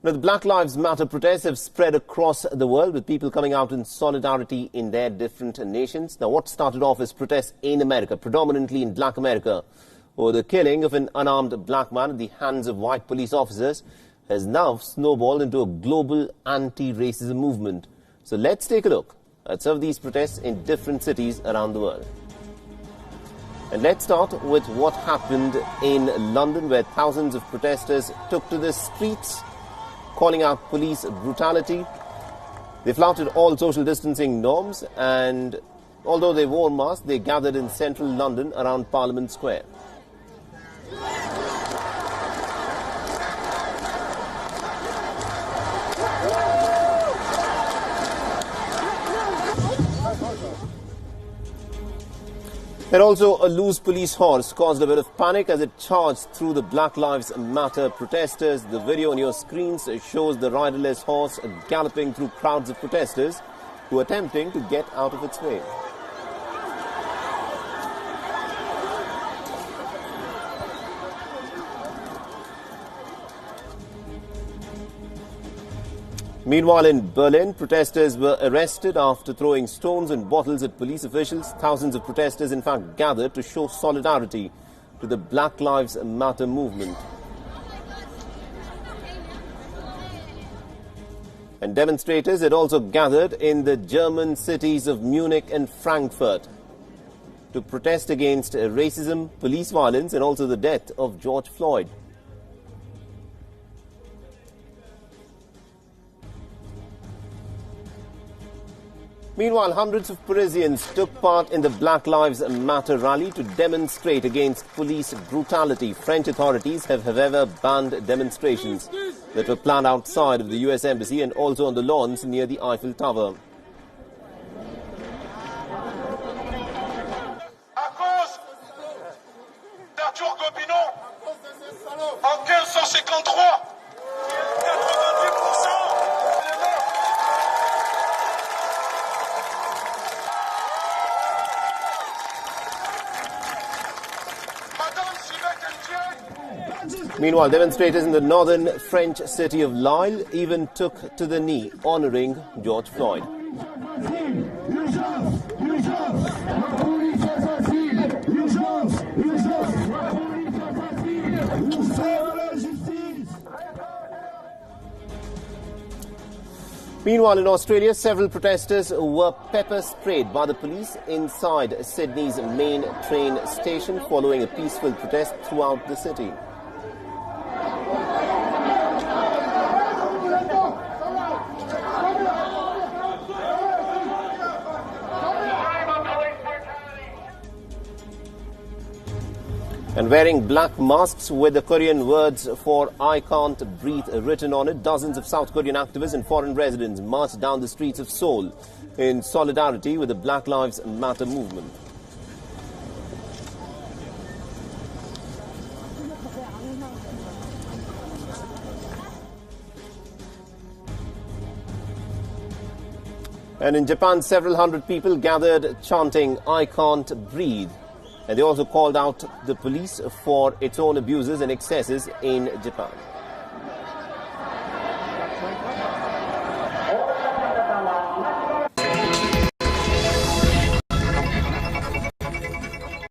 Now, the Black Lives Matter protests have spread across the world, with people coming out in solidarity in their different nations. Now, what started off as protests in America, predominantly in Black America, over the killing of an unarmed black man at the hands of white police officers, has now snowballed into a global anti-racism movement. So let's take a look at some of these protests in different cities around the world. And let's start with what happened in London, where thousands of protesters took to the streets, calling out police brutality. They flouted all social distancing norms, and although they wore masks, they gathered in central London around Parliament Square. And also, a loose police horse caused a bit of panic as it charged through the Black Lives Matter protesters. The video on your screens shows the riderless horse galloping through crowds of protesters who are attempting to get out of its way. Meanwhile, in Berlin, protesters were arrested after throwing stones and bottles at police officials. Thousands of protesters, in fact, gathered to show solidarity to the Black Lives Matter movement. And demonstrators had also gathered in the German cities of Munich and Frankfurt to protest against racism, police violence, and also the death of George Floyd. Meanwhile, hundreds of Parisians took part in the Black Lives Matter rally to demonstrate against police brutality. French authorities have, however, banned demonstrations that were planned outside of the US Embassy and also on the lawns near the Eiffel Tower. Meanwhile, demonstrators in the northern French city of Lille even took to the knee, honoring George Floyd. Meanwhile, in Australia, several protesters were pepper sprayed by the police inside Sydney's main train station following a peaceful protest throughout the city. And wearing black masks with the Korean words for "I can't breathe" written on it, dozens of South Korean activists and foreign residents marched down the streets of Seoul in solidarity with the Black Lives Matter movement. And in Japan, several hundred people gathered chanting "I can't breathe." And they also called out the police for its own abuses and excesses in Japan.